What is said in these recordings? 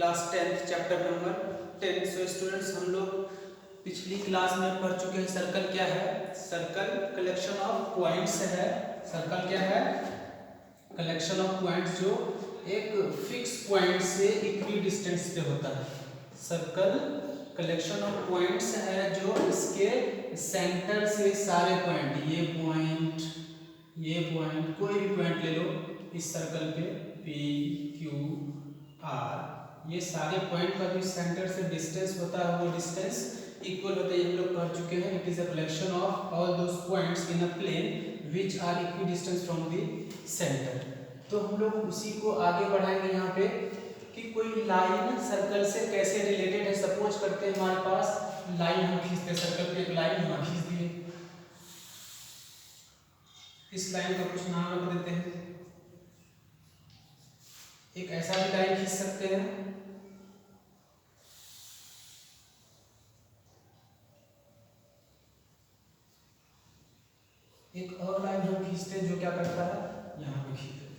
Class 10 chapter number 10। So students, हम लोग पिछली क्लास में पढ़ चुके हैं सर्कल क्या है। सर्कल कलेक्शन ऑफ पॉइंट्स है। सर्कल क्या है? कलेक्शन ऑफ पॉइंट्स जो एक फिक्स पॉइंट से इक्वी डिस्टेंस पे होता है। सर्कल कलेक्शन ऑफ पॉइंट्स है जो इसके सेंटर से सारे पॉइंट, ये पॉइंट कोई भी पॉइंट ले लो इस सर्कल पे, पी क्यू आर, ये सारे पॉइंट का जो सेंटर से डिस्टेंस होता है वो डिस्टेंस इक्वल होता है। हम लोग पढ़ चुके हैं। It is a collection of all those points in a plane which are equidistant from the centre. तो हम लोग उसी को आगे बढ़ाएंगे यहाँ पे कि कोई लाइन सर्कल से कैसे रिलेटेड है। सपोज करते हैं हमारे पास लाइन हम खींचते हैं, सर्कल पे एक लाइन हम खींच दिए, इस लाइन का कुछ नाम रख देते हैं। एक ऐसा भी लाइन खींच सकते हैं, एक और लाइन हम खींचते हैं जो क्या करता है, यहाँ पे खींच देते हैं।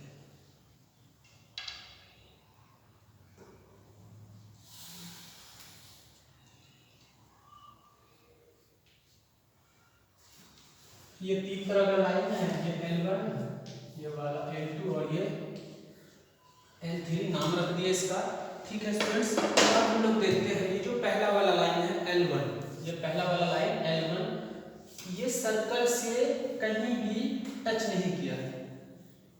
ये तीन तरह का लाइन है, ये L1, ये वाला L2 और ये L3 नाम रख दिया इसका। ठीक है स्टूडेंट्स, अब हम लोग देखते हैं ये जो पहला वाला लाइन है L1, ये पहला वाला लाइन L1 ये सर्कल से कहीं भी टच नहीं किया है,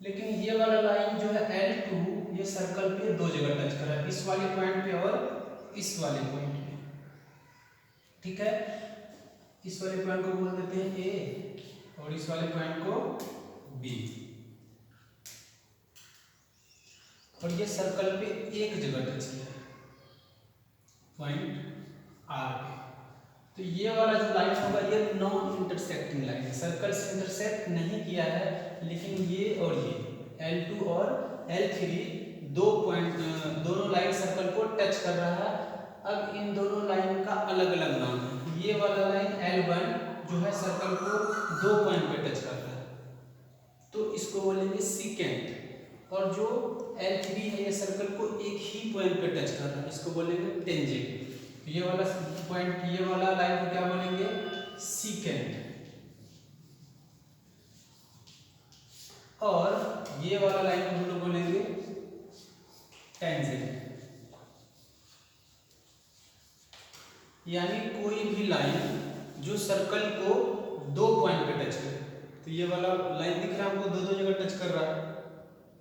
लेकिन ये वाला लाइन जो है L2 ये सर्कल पे दो जगह टच कर रहा है, इस वाले पॉइंट पे और इस वाले पॉइंट पे। ठीक है, इस वाले पॉइंट को बोल देते हैं A और इस वाले पॉइंट को B, और ये सर्कल पे एक जगह टच किया है, पॉइंट R पे। तो ये वाला जो लाइन होगा ये नॉन इंटरसेक्टिंग लाइन है, सर्कल से इंटरसेक्ट नहीं किया है, लेकिन ये और ये L2 और L3 दो पॉइंट, दोनों लाइन सर्कल को टच कर रहा है। अब इन दोनों लाइन का अलग अलग नाम है। ये वाला लाइन L1 जो है सर्कल को दो पॉइंट पे टच कर रहा है, तो इसको बोलेंगे सीकेंट, और जो L3 है ये सर्कल को एक ही पॉइंट पे टच कर रहा है, इसको बोलेंगे टेंजेंट। ये वाला पॉइंट, ये वाला लाइन को क्या बोलेंगे, सीकेंट, और ये वाला लाइन को हम लोग बोलेंगे टेंजेंट। यानी कोई भी लाइन जो सर्कल को दो पॉइंट पे टच करे, तो ये वाला लाइन दिख रहा है हमको दो दो जगह टच कर रहा है,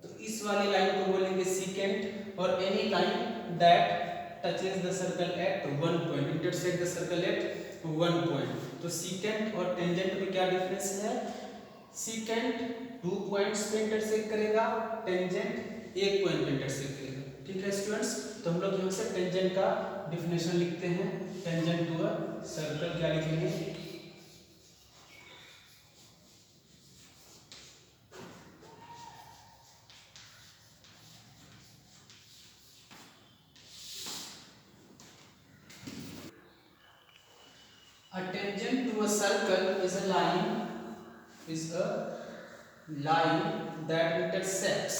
तो इस वाली लाइन को बोलेंगे सीकेंट। और any line that touches the circle eight one point, intersect the circle eight one point. तो सीकेंट और टेंजेंट में क्या डिफरेंस है? सीकेंट टू पॉइंट्स पे इंटरसेक्ट करेगा, टेंजेंट एक पॉइंट पे इंटरसेक्ट करेगा। ठीक है स्टूडेंट्स, तो हम लोग यहाँ से टेंजेंट का डिफिनेशन लिखते हैं। टेंजेंट टू अ सर्कल क्या लिखेंगे, a tangent to a circle is a line that intersects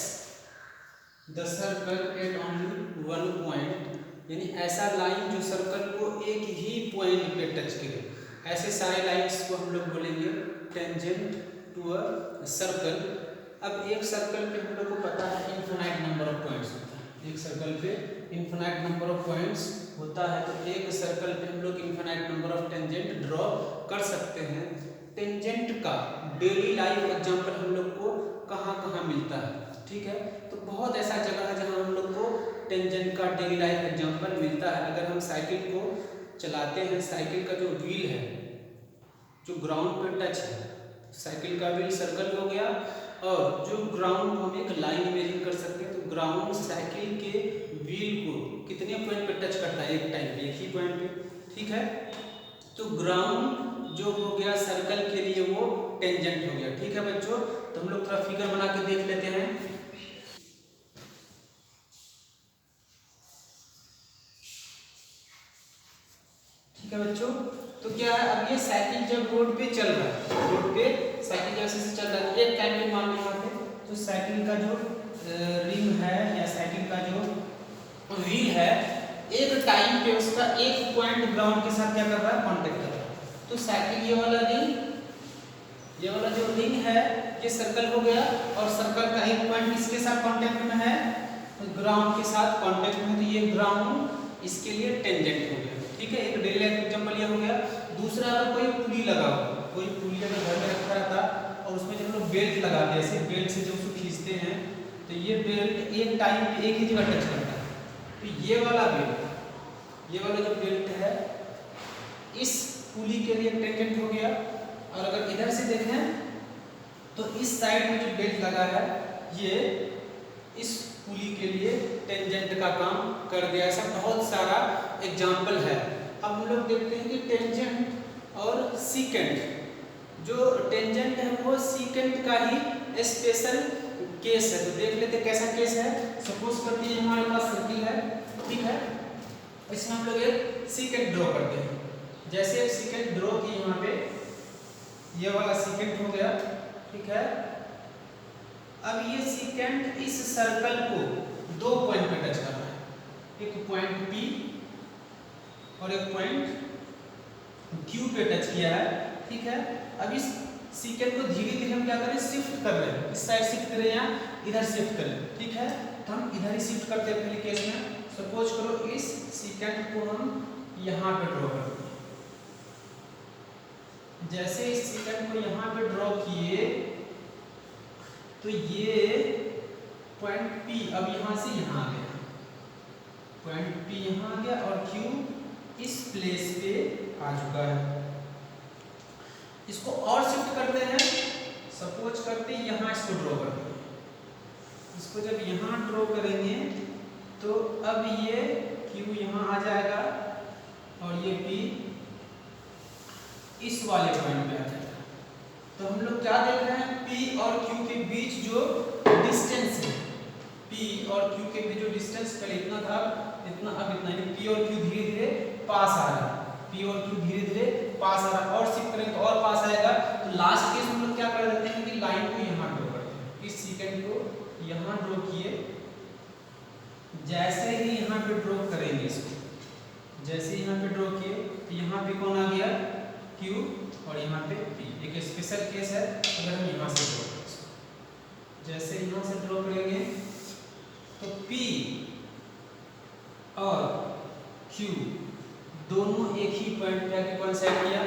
the circle at only one point। यानी ऐसा लाइन जो सर्कल को एक ही पॉइंट पे टच करे, ऐसे सारे लाइंस को हम लोग बोलेंगे टेंजेंट टू अ सर्कल। अब एक सर्कल पे हम लोग को पता है इनफिनाइट नंबर ऑफ पॉइंट्स होता है, एक सर्कल पे इनफिनाइट नंबर ऑफ पॉइंट्स होता है, तो एक सर्कल पे हम लोग infinite number of tangent draw कर सकते हैं। टेंजेंट का डेली लाइफ एग्जांपल हम लोग को कहाँ कहाँ मिलता है? ठीक है, तो बहुत ऐसा जगह है जहाँ हम लोग को टेंजेंट का डेली लाइफ एग्जांपल मिलता है। अगर हम साइकिल को चलाते हैं, साइकिल का जो व्हील है जो ग्राउंड पे टच है, साइकिल का व्हील सर्कल हो गया, और जो ग्राउंड को हम एक लाइन इमेजिन कर सकते हैं, तो ग्राउंड साइकिल के व्हील को कितने पॉइंट पे टच करता है? एक टाइम पे, एक ही पॉइंट पे। ठीक है, तो ग्राउंड जो हो गया सर्कल के लिए वो टेंजेंट हो गया। ठीक है बच्चों, तो हम लोग थोड़ा फिगर बना के देख लेते हैं। ठीक है बच्चों, तो क्या है, अब ये साइकिल जब रोड पे चल रहा है, रोड पे साइकिल जैसे से चल रहा है, एक टाइम पे मान लो यहाँ पे, तो साइकिल का जो रिम है या साइकिल का जो व्हील है, एक टाइम पे उसका एक पॉइंट ग्राउंड के साथ क्या कर रहा है, कांटेक्ट कर रहा है। तो साइकिल ये वाला रिंग, ये वाला जो रिंग है ये सर्कल हो गया, और सर्कल का एक पॉइंट इसके साथ कांटेक्ट में है, ग्राउंड के साथ कांटेक्ट में, तो ये ग्राउंड इसके लिए टेंजेंट हो गया। ठीक है, एक डेली लाइफ एग्जांपल ये हो गया। दूसरा, अगर कोई पुली लगा हुआ, कोई पुली अगर घर में रखा रहता और उसमें जब हम लोग बेल्ट लगा दिया, ऐसे बेल्ट से जब उसको खींचते हैं तो ये बेल्ट एक टाइम पे एक ही जगह टच करता है। तो ये वाला बेल्ट, ये वाला जो बेल्ट है इस पुली के लिए टेंजेंट हो गया। और अगर इधर से देखें तो इस साइड में जो बेल्ट लगा है ये इस पुली के लिए टेंजेंट का काम कर दिया। ऐसा बहुत सारा एग्जाम्पल है। अब हम लोग देखते हैं कि टेंजेंट और सीकेंट, जो टेंजेंट है वो सीकेंट का ही स्पेशल केस है। तो देख लेते हैं कैसा केस है। सपोज करते हैं हमारे पास सर्किल है, ठीक है, इसमें हम लोग एक सीकेंट ड्रॉ करते हैं। जैसे एक सीकेंट ड्रॉ की, यहाँ पे ये वाला सीकेंट हो गया, ठीक है। अब ये सीकेंट इस सर्कल को दो पॉइंट पे टच कर रहा है, एक पॉइंट P और एक पॉइंट Q पे टच किया है, ठीक है। अब इस सीकेंट को धीरे धीरे हम क्या करें, शिफ्ट कर रहे हैं, इस साइड शिफ्ट करें या इधर शिफ्ट करें, ठीक है। तो हम इधर ही शिफ्ट करते हैं पहले केस में। सपोज करो इस सीकेंट को हम यहाँ पे ड्रॉ करते हैं। जैसे इस सीकेंट को यहाँ पे ड्रॉ किए तो ये पॉइंट P अब यहाँ से यहाँ आ गया, पॉइंट P यहाँ आ गया और Q इस प्लेस पे आ चुका है। इसको और शिफ्ट करते हैं। सपोज करते हैं यहाँ इसको ड्रॉ करते हैं। इसको जब यहाँ ड्रॉ करेंगे तो अब ये Q यहाँ आ जाएगा और ये P इस वाले पॉइंट पे आ जाएगा। तो हम लोग क्या देख रहे हैं, P और Q के बीच जो डिस्टेंस है, P और Q के बीच जो डिस्टेंस पहले इतना था, इतना अब इतना, P और Q धीरे धीरे पास आ रहा है, P और Q धीरे धीरे पास आ रहा है, और शिफ्ट करेंगे तो और पास आएगा। तो लास्ट केस हम लोग क्या कर देते हैं कि लाइन को यहाँ ड्रॉ करते हैं, इस सीकेंड को यहाँ ड्रॉ किए। जैसे ही यहाँ पे ड्रॉ करेंगे इसको, जैसे यहाँ पे ड्रॉ किए तो यहाँ पे कौन आ गया, Q, और यहाँ पे P। एक स्पेशल केस है, अगर हम यहाँ से ड्रॉ करें, जैसे यहाँ से ड्रॉ करेंगे तो P और Q दोनों एक ही पॉइंट पे आके कोइंसाइड किया।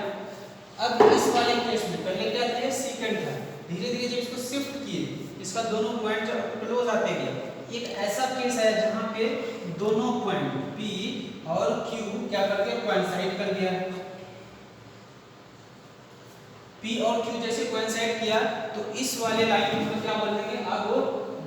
अब इस वाले केस में पहले क्या थे, सीकेंट था, धीरे धीरे जब इसको शिफ्ट किए इसका दोनों पॉइंट क्लोज आते गए। एक ऐसा केस है जहाँ पे दोनों पॉइंट P और Q क्या करके कोइंसाइड कर गया। P और Q जैसे कोइंसाइड किया तो इस वाले लाइन को क्या बोलेंगे, अब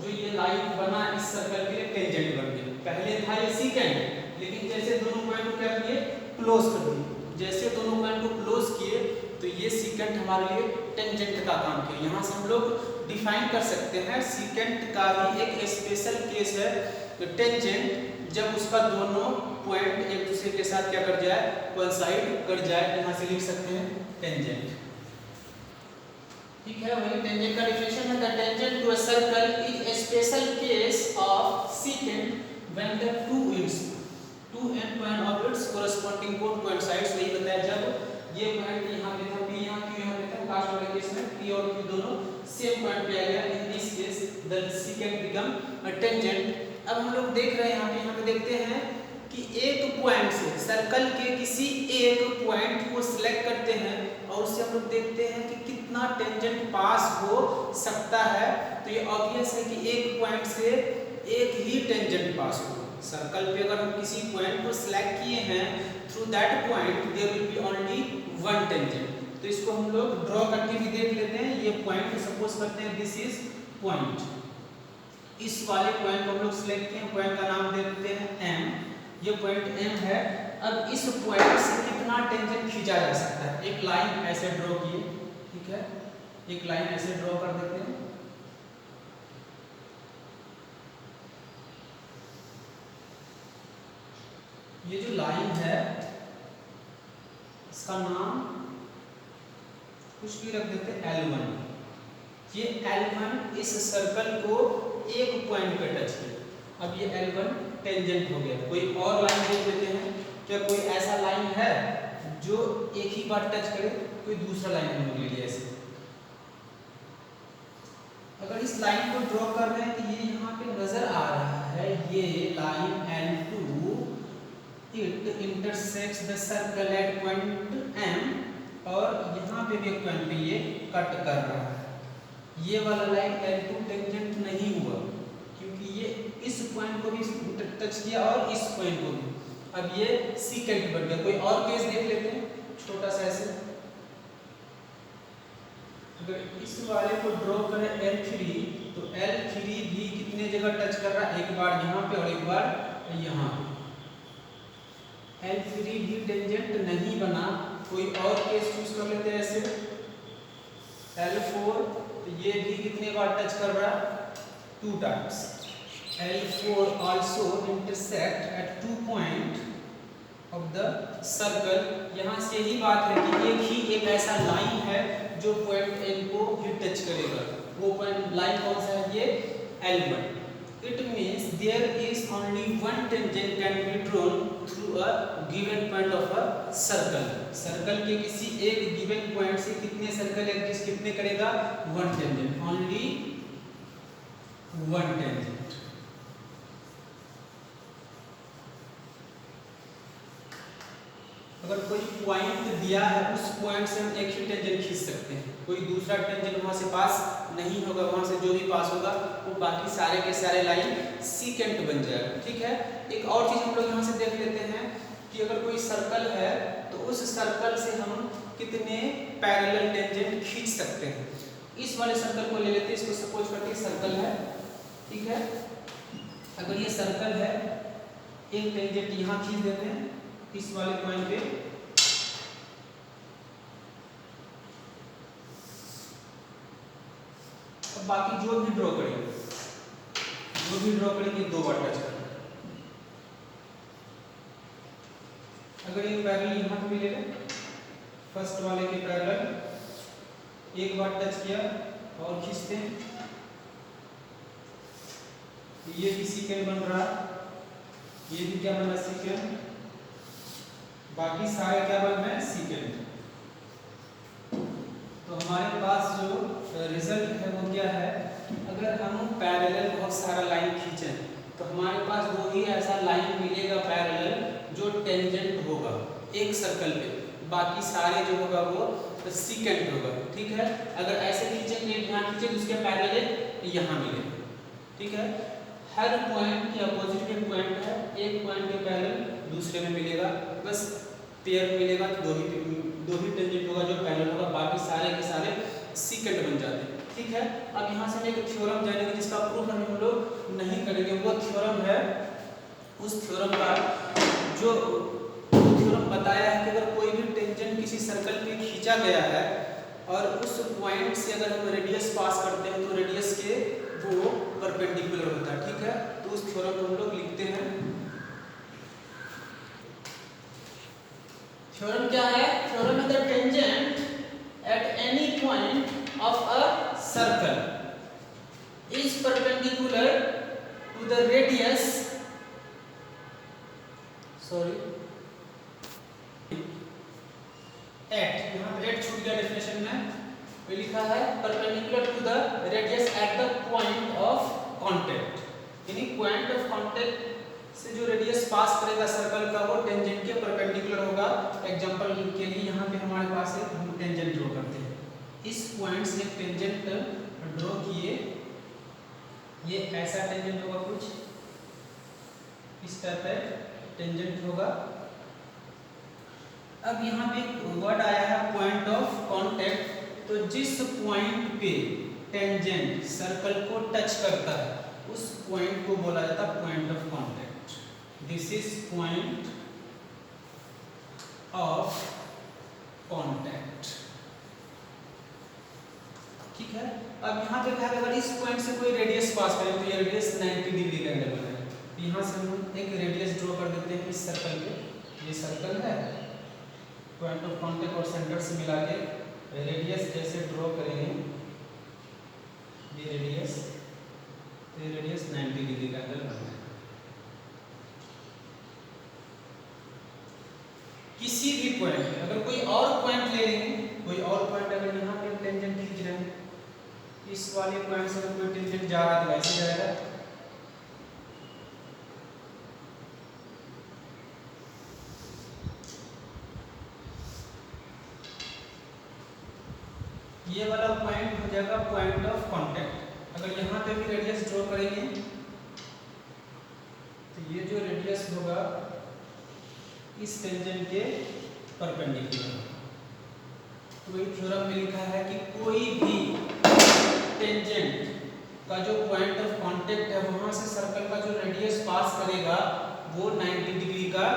जो ये लाइन बना इस सर्कल के लिए टेंजेंट बन गया। पहले था ये सीकेंट, लेकिन जैसे दोनों पॉइंट को क्या किए, क्लोज कर दिए। जैसे दोनों पॉइंट को क्लोज किए तो ये सीकेंट हमारे लिए टेंजेंट का काम किया। यहाँ से हम लोग डिफाइन कर सकते हैं सीकेंट का ही एक स्पेशल केस है टेंजेंट, जब उसका दोनों पॉइंट एक दूसरे के साथ क्या कर जाए, कोइंसाइड कर जाए। यहाँ से लिख सकते हैं टेंजेंट, ठीक है। वही टेंजेंट का डेफिनेशन है, the tangent to a circle is a special case of secant when the two end point of its corresponding cone coincides। वही बताया जब ये पॉइंट यहाँ पे था, P यहाँ, Q यहाँ पे था, लास्ट वाले केस में P और Q दोनों सेम पॉइंट पे आ गया। इन this case the secant become a tangent। अब हम लोग देख रहे हैं यहाँ पे देखते हैं कि एक पॉइंट से सर्कल के किसी एक पॉइंट को सिलेक्ट करते हैं और उससे हम लोग देखते हैं कि कितना टेंजेंट पास हो सकता है। तो ये ऑब्वियस है कि एक पॉइंट से एक ही टेंजेंट पास हो। सर्कल पे अगर हम किसी पॉइंट को सिलेक्ट किए हैं, through that point there will be only one tangent. तो इसको हम लोग ड्रॉ करके भी देख लेते हैं। ये पॉइंट सपोज करते हैं दिस इज पॉइंट, इस वाले पॉइंट को हम लोग सिलेक्ट किए, पॉइंट का नाम दे देते हैं M। ये पॉइंट M है। अब इस पॉइंट से कितना टेंजेंट खींचा जा सकता है, एक लाइन ऐसे ड्रॉ किए, ठीक है, एक लाइन ऐसे ड्रॉ कर देते हैं। ये जो लाइन है इसका नाम कुछ भी रख देते हैं L1। ये L1 इस सर्कल को एक पॉइंट पे टच किया। अब ये L1 टेंजेंट हो गया। कोई और लाइन देख लेते हैं, क्या कोई ऐसा लाइन है जो एक ही बार टच करे? कोई दूसरा लाइन हम लोग ले लिया ऐसे। अगर इस लाइन को ड्रॉ कर रहे हैं तो ये यहाँ पे नजर आ रहा है, ये line L2 it intersects the circle eight point M और यहाँ पे भी एक पॉइंट पे ये कट कर रहा है। ये वाला लाइन L2 टेंजेंट नहीं हुआ क्योंकि ये इस पॉइंट को भी टच किया और इस पॉइंट को भी। अब ये सीकेंट बन गया। कोई और केस देख लेते हैं छोटा सा ऐसे। अगर इस वाले को ड्रॉ करें L3 तो L3 भी कितने जगह टच कर रहा है? एक बार यहाँ पे और एक बार यहाँ पे। L3 भी टेंजेंट नहीं बना। कोई और केस चूज कर लेते हैं ऐसे। L4 तो ये भी कितने बार टच कर रहा है? 2 times. L4 also intersect at 2 point of the circle। यहाँ से यही बात है कि एक ही एक ऐसा लाइन है जो पॉइंट N को ही टच करेगा। वो पॉइंट लाइन कौन सा है? ये L1। It means there is only one tangent can be drawn through a given point of a circle। Circle के किसी एक given point से कितने सर्कल एग्जिस्ट कितने करेगा? 1 टेंजेंट। only 1 tangent. अगर कोई पॉइंट दिया है उस पॉइंट से हम एक ही टेंजेंट खींच सकते हैं। कोई दूसरा टेंजेंट वहां से पास नहीं होगा। वहां से जो भी पास होगा वो बाकी सारे के सारे लाइन सीकेंट बन जाएगा। ठीक है। एक और चीज हम लोग यहाँ से देख लेते हैं कि अगर कोई सर्कल है तो उस सर्कल से हम कितने पैरेलल टेंजेंट खींच सकते हैं। इस वाले सर्कल को ले लेते हैं। इसको सपोज करके सर्कल है, ठीक है। अगर ये सर्कल है, एक टेंजेंट यहाँ खींच देते हैं इस वाले पॉइंट पे। अब बाकी जो भी ड्रॉ करेंगे दो बार टच करना। अगर ये पैरेलल यहाँ पे भी ले लें, फर्स्ट वाले के पैरेलल एक बार टच किया और खींचते हैं, ये भी सीकेंट बन रहा है। ये भी क्या बन रहा है? सीकेंट। बाकी सारे क्या बन रहे हैं? सीकेंट। तो हमारे पास जो रिजल्ट है वो क्या है? अगर हम पैरेलल बहुत सारा लाइन खींचें तो हमारे पास वो ही ऐसा लाइन मिलेगा पैरेलल जो टेंजेंट होगा एक सर्कल पे। बाकी सारे जो होगा वो सीकेंट होगा। ठीक है। अगर ऐसे खींचेंगे, यहाँ खींचे तो उसके पैरेलल यहाँ मिलेगा। ठीक है। हर पॉइंट के अपोजिट में पॉइंट है, एक पॉइंट के पैरेलल दूसरे में मिलेगा। बस पेयर मिलेगा तो दो ही टेंजेंट होगा जो पैरेलल होगा। बाकी सारे के सारे सीकेंट बन जाते हैं। ठीक है। अब यहाँ से हम एक थ्योरम जानेंगे जिसका प्रूफ हम लोग नहीं करेंगे। वो थ्योरम है, उस थ्योरम का जो थ्योरम बताया है कि अगर कोई भी टेंजेंट किसी सर्कल पे खींचा गया है और उस पॉइंट से अगर हम रेडियस पास करते हैं तो रेडियस के वो परपेंडिकुलर होता है। ठीक है। तो उस थ्योरम को हम लोग लिखते हैं। थ्योरम क्या है? थ्योरम है the tangent at any point of a circle is perpendicular to the radius, at, यहाँ पे एट छूट गया डेफिनेशन में, ये लिखा है perpendicular to the radius at the point of contact. यानी पॉइंट ऑफ कांटेक्ट से जो रेडियस पास करेगा सर्कल का वो टेंजेंट के परपेंडिकुलर होगा। एग्जांपल के लिए यहाँ पे हमारे पास एक हम टेंजेंट ड्रॉ करते हैं। इस पॉइंट से टेंजेंट ड्रॉ किए, ये ऐसा टेंजेंट होगा, कुछ इस टाइप का टेंजेंट होगा। अब यहाँ पे एक वर्ड आया है पॉइंट ऑफ कांटेक्ट। तो जिस पॉइंट पे टेंजेंट सर्कल को टच करता है उस पॉइंट को बोला जाता है point of contact. This is point of contact. ठीक है। अब यहाँ पे कहा अगर इस पॉइंट से कोई रेडियस पास करें तो ये रेडियस 90 डिग्री का एंगल बनाए। यहाँ से हम एक रेडियस ड्रॉ कर देते हैं इस सर्कल पे। ये सर्कल है, पॉइंट ऑफ कांटेक्ट और सेंटर से मिला के रेडियस जैसे ड्रॉ करेंगे, ये रेडियस 90 डिग्री का एंगल बनाए। किसी भी पॉइंट पे अगर कोई और पॉइंट ले लेंगे, कोई और पॉइंट अगर यहाँ पे टेंजेंट खींच रहे हैं, इस वाले पॉइंट से अगर कोई टेंजेंट जा रहा है तो ऐसे जाएगा, ये वाला पॉइंट हो जाएगा पॉइंट ऑफ कांटेक्ट। अगर यहाँ पे भी रेडियस ड्रॉ करेंगे तो ये जो रेडियस होगा इस टेंजेंट के परपेंडिकुलर। तो वही थ्योरम में लिखा है कि कोई भी टेंजेंट का जो पॉइंट ऑफ कांटेक्ट है वहां से सर्कल का जो रेडियस पास करेगा वो 90 डिग्री का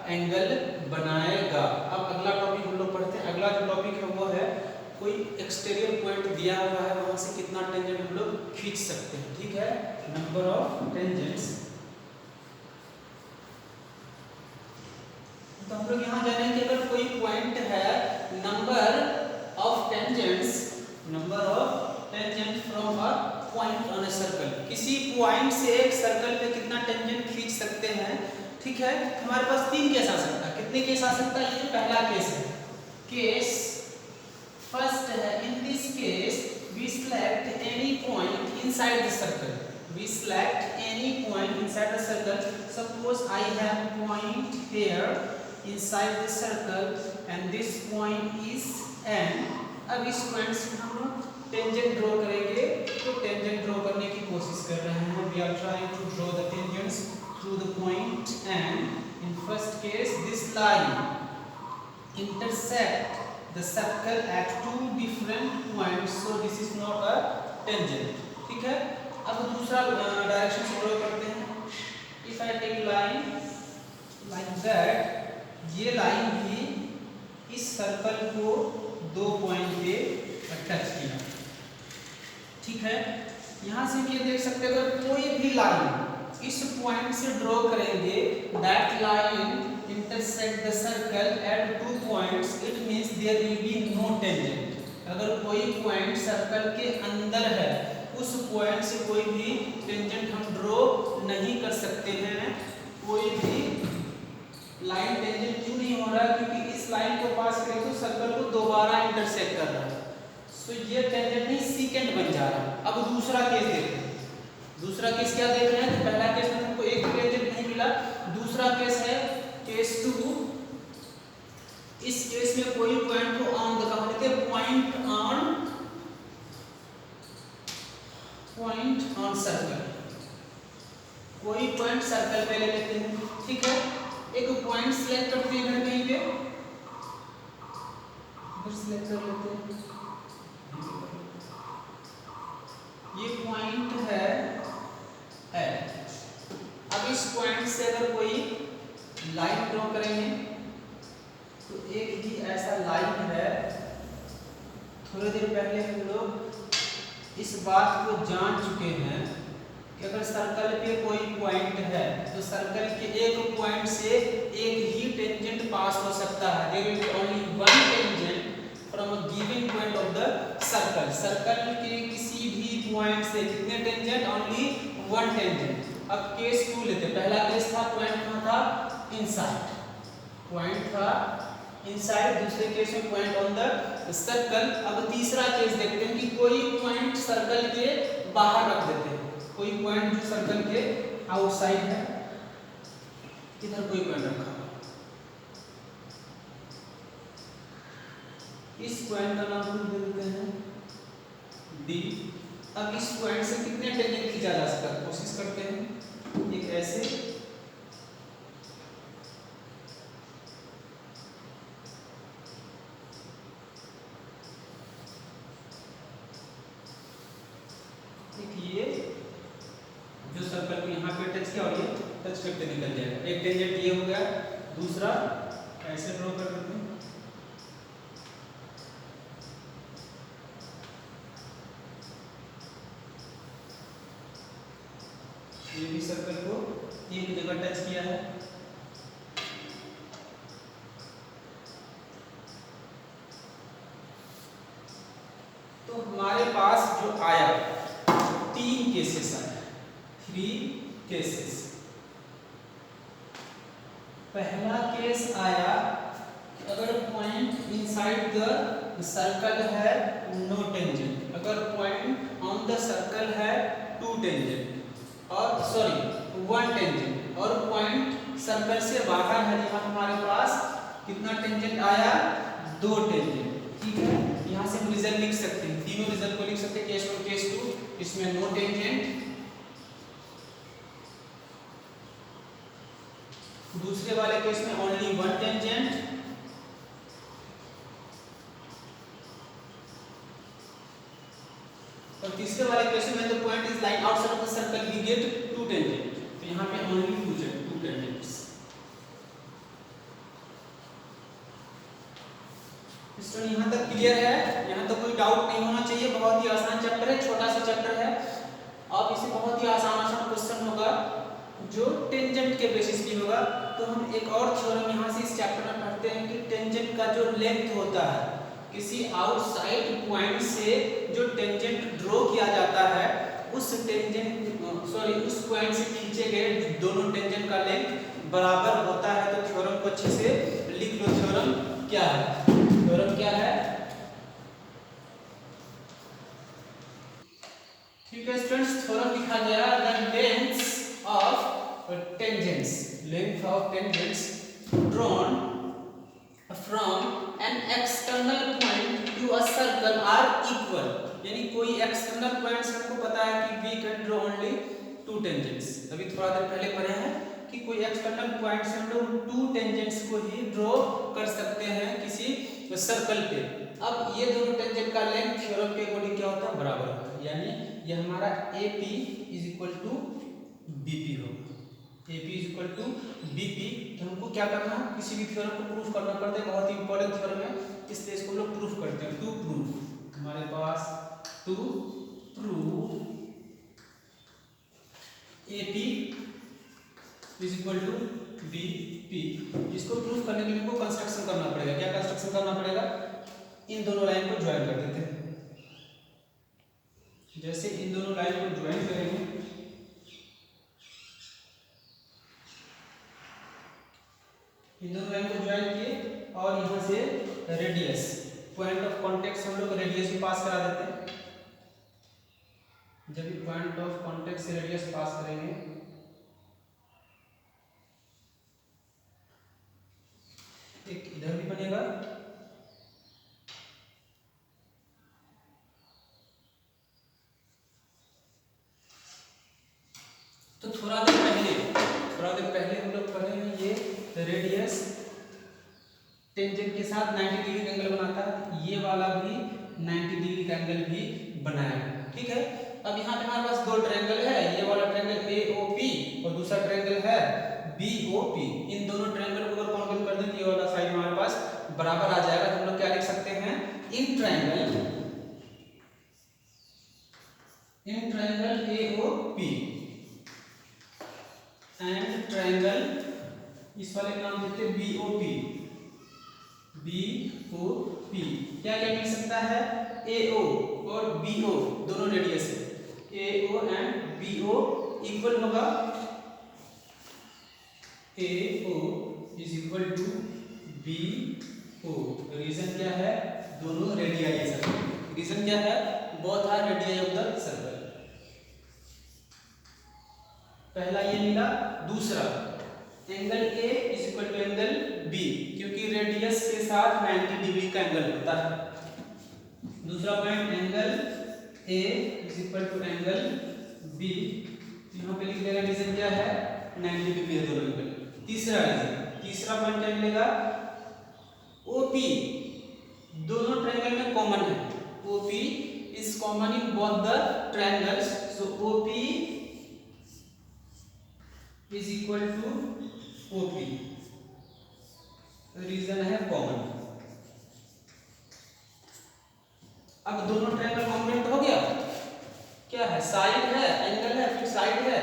एंगल बनाएगा। अब अगला टॉपिक हम लोग पढ़ते हैं। अगला जो टॉपिक है वो है कोई एक्सटीरियर पॉइंट दिया हुआ है वहां से कितना टेंजेंट हम लोग खींच सकते हैं। ठीक है, नंबर ऑफ टेंजेंट्स। तो हम लोग यहाँ जानेंगे कि अगर कोई पॉइंट है number of tangents from a point on a circle, किसी पॉइंट से एक सर्कल पे कितना टेंजेंट खींच सकते हैं। ठीक है, हमारे पास 3 केस आ सकता है। कितने केस आ सकता है? ये जो पहला केस है, केस फर्स्ट है, in this case we select any point inside the circle, we select any point inside the circle. Suppose I have point here inside the circle and this point is N. अब इस point से हम लोग tangent draw करेंगे। तो tangent draw करने की कोशिश कर रहे हैं। We are trying to draw the tangents through the point N. In first case, this line intersect the circle at 2 different points, so this is not a tangent. ठीक है, अब दूसरा डायरेक्शन से ड्रॉ करते हैं। If I take line like that, ये line भी इस सर्कल को 2 पॉइंट पे टच किया। ठीक है, यहाँ से ये देख सकते हैं अगर कोई भी लाइन इस पॉइंट से ड्रॉ करेंगे, that line intersect the circle at 2 points, it means there will be no tangent. अगर कोई पॉइंट सर्कल के अंदर है उस पॉइंट से कोई भी टेंजेंट हम ड्रॉ नहीं कर सकते हैं। कोई भी लाइन टेंजेंट क्यों नहीं हो रहा है? क्योंकि इस लाइन को पास करें तो सर्कल को दोबारा इंटरसेक्ट कर रहा है, सो ये टेंजेंट नहीं सीकेंट बन जा रहा है। अब दूसरा केस देखते हैं। दूसरा केस क्या देख रहे हैं? तो पहला केस में हमको एक टेंजेंट नहीं मिला। दूसरा केस है केस 2। इस केस में कोई पॉइंट को ऑन दिखा देते हैं, पॉइंट ऑन सर्कल। कोई पॉइंट सर्कल पे ले लेते हैं। ठीक है, एक पॉइंट सिलेक्ट करते हैं इधर कहीं पे, इधर सिलेक्ट कर लेते हैं। ये पॉइंट है L। अब इस पॉइंट से अगर कोई लाइन ड्रॉ करेंगे तो एक ही ऐसा लाइन है। थोड़ी देर पहले हम लोग इस बात को जान चुके हैं कि अगर सर्कल पे कोई पॉइंट है तो सर्कल के एक पॉइंट से एक ही टेंजेंट पास हो सकता है। There will be only one tangent from a given point of the circle. Circle के किसी भी पॉइंट से कितने टेंजेंट? Only one tangent. अब केस 2 लेते हैं। पहला केस था पॉइंट कहाँ था? इनसाइड, पॉइंट था इनसाइड। दूसरे केस में पॉइंट ऑन द सर्कल। अब तीसरा केस देखते हैं कि कोई पॉइंट सर्कल के बाहर रख देते हैं। कोई पॉइंट जो सर्कल के आउटसाइड है, इधर कोई पॉइंट रखा, इस पॉइंट का नाम हम देते हैं D। अब इस पॉइंट से कितने टेंजेंट खींचा जा सकता है? कोशिश करते हैं। एक ऐसे, ये जो सर्कल को यहाँ पे टच किया और ये टच करके निकल जाएगा। एक टेंजेंट ये हो गया। दूसरा ऐसे ड्रॉ कर देते हैं। ये भी सर्कल को एक जगह टच किया है। तो हमारे पास जो आया 3 केसेस आए, 3 केसेस। पहला केस आया अगर पॉइंट इनसाइड द सर्कल है नो टेंजेंट, अगर पॉइंट ऑन द सर्कल है 2 टेंजेंट और सॉरी 1 टेंजेंट, और पॉइंट सर्कल से बाहर है जहाँ हमारे पास कितना टेंजेंट आया 2 टेंजेंट। ठीक है, यहाँ से हम रिजल्ट लिख सकते हैं, तीनों रिजल्ट को लिख सकते हैं, केस 1 केस 2, इसमें नो टेंजेंट, दूसरे वाले केस में ओनली 1 टेंजेंट, और तीसरे वाले केस में the point is line outside of the circle we get 2 tangent, तो यहाँ पे ओनली 2 टेंजेंट्स। स्टूडेंट यहाँ तक क्लियर है? यहाँ तक कोई डाउट नहीं होना चाहिए, बहुत ही आसान चैप्टर है, छोटा सा चैप्टर है। अब इसे बहुत ही आसान क्वेश्चन होगा जो टेंजेंट के बेसिस पे होगा। तो हम एक और थ्योरम यहाँ से इस चैप्टर में पढ़ते हैं कि टेंजेंट का जो लेंथ होता है, किसी आउटसाइड पॉइंट से जो टेंजेंट ड्रॉ किया जाता है उस पॉइंट से खींचे गए दोनों टेंजेंट का लेंथ बराबर होता है। तो थ्योरम को अच्छे से लिख लो। थ्योरम क्या है? थ्योरम क्या है? ठीक है स्टूडेंट्स, थ्योरम लिखा गया the lengths of tangents drawn from an external point to a circle are equal, यानी कोई एक्सटर्नल पॉइंट से हमको पता है कि we can draw only 2 tangents. अभी थोड़ा देर पहले पढ़े हैं कि कोई एक्सटर्नल पॉइंट से हम लोग 2 टेंजेंट्स को ही ड्रॉ कर सकते हैं किसी सर्कल पे। अब ये दोनों टेंजेंट का लेंथ थ्योरम के अकॉर्डिंग क्या होता है? बराबर होता है, यानी ये हमारा AP is equal to BP होगा। AP is equal to BP। तो हमको क्या करना है? किसी भी थ्योरम को प्रूफ करना पड़ता है, बहुत ही इंपॉर्टेंट थ्योरम है, इसलिए इसको लोग प्रूफ करते हैं। टू प्रूफ हमारे पास to proof AP is equal to BP। इसको प्रूफ करने के लिए हमको कंस्ट्रक्शन करना पड़ेगा। क्या कंस्ट्रक्शन करना पड़ेगा? इन दोनों लाइन को ज्वाइन कर देते हैं। जैसे इन दोनों लाइन को ज्वाइन करेंगे, इन दोनों लाइन को ज्वाइन किए और यहाँ से रेडियस पॉइंट ऑफ कॉन्टेक्ट हम लोग रेडियस भी पास करा देते हैं। जब भी पॉइंट ऑफ कॉन्टेक्ट से रेडियस पास करेंगे, एक इधर भी बनेगा तो थोड़ा देर पहले हम लोग पढ़े हैं ये रेडियस टेंजेंट के साथ 90 डिग्री का एंगल बनाता है, ये वाला भी 90 डिग्री का एंगल भी बनाएगा। ठीक है, अब यहाँ पे हमारे पास 2 ट्रायंगल है, ये वाला ट्रायंगल AOP और दूसरा ट्रायंगल है BOP। इन दोनों ट्रायंगल को अगर कॉम्बिन कर दें तो ये वाला साइड हमारे पास बराबर आ जाएगा। तो हम लोग क्या लिख सकते हैं? In triangle AOP and triangle, इस वाले का नाम देते हैं BOP। क्या क्या मिल सकता है? AO और BO दोनों रेडियस है, AO एंड BO इक्वल होगा, AO is equal to BO। Reason क्या है? दोनों रेडियाई है सर्कल। रीजन क्या है? Both are radii of the circle. पहला ये मिला। दूसरा angle A is equal to angle B, क्योंकि रेडियस के साथ 90 डिग्री का एंगल होता है। दूसरा point angle A is equal to angle B, यहाँ पे लिख देगा रीजन क्या है? 90 डिग्री है दोनों एंगल। तीसरा पॉइंट क्या मिलेगा? OP दोनों ट्रायंगल में कॉमन है, OP is common in both the triangles, so OP is equal to OP। Reason है कॉमन। अब दोनों ट्रायंगल कॉन्ग्रुएंट हो गया। क्या है? साइड है, एंगल है, फिर साइड है,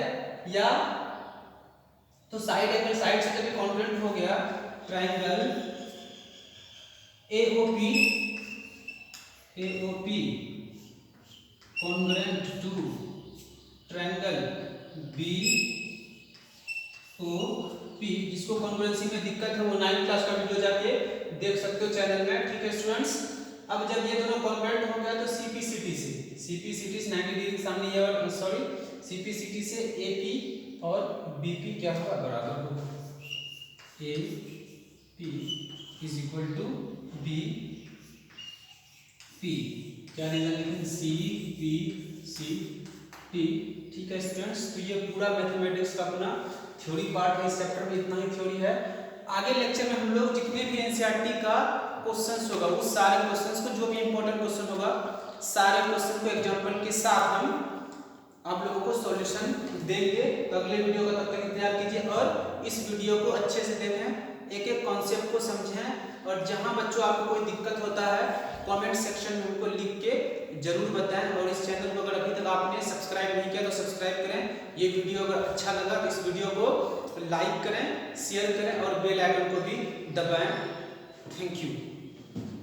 या तो साइड एंगल साइड से कभी कॉन्ग्रुएंट हो गया। Triangle AOP congruent to triangle BOP, जिसको कॉन्ग्रुएंसी में दिक्कत है वो 9th क्लास का वीडियो जाके देख सकते हो चैनल में, ठीक है स्टूडेंट्स। अब जब ये दोनों कॉन्ग्रुएंट हो गया तो सीपीसीटी से 90 डिग्री के सामने ये और सॉरी सीपीसीटी से एपी और बीपी क्या होगा बराबर होगा, AP is equal to BP, क्या लिखेंगे सीपीसीटी, ठीक है स्टूडेंट्स। तो ये पूरा मैथमेटिक्स का अपना थ्योरी पार्ट है, इस चैप्टर में इतना ही थ्योरी है। आगे लेक्चर में हम लोग जितने भी एनसीईआरटी का क्वेश्चंस होगा उस सारे क्वेश्चंस को, जो भी इंपॉर्टेंट क्वेश्चन होगा सारे क्वेश्चन को एग्जांपल के साथ हम आप लोगों को सॉल्यूशन देंगे। तो अगले वीडियो का तब तक इंतजार कीजिए और इस वीडियो को अच्छे से देखें, एक एक कॉन्सेप्ट को समझें, और जहां बच्चों आपको कोई दिक्कत होता है कमेंट सेक्शन में हमको लिख के जरूर बताएं। और इस चैनल को अगर अभी तक आपने सब्सक्राइब नहीं किया तो सब्सक्राइब करें। ये वीडियो अगर अच्छा लगा तो इस वीडियो को लाइक करें, शेयर करें और बेल आइकन को भी दबाएं। Thank you.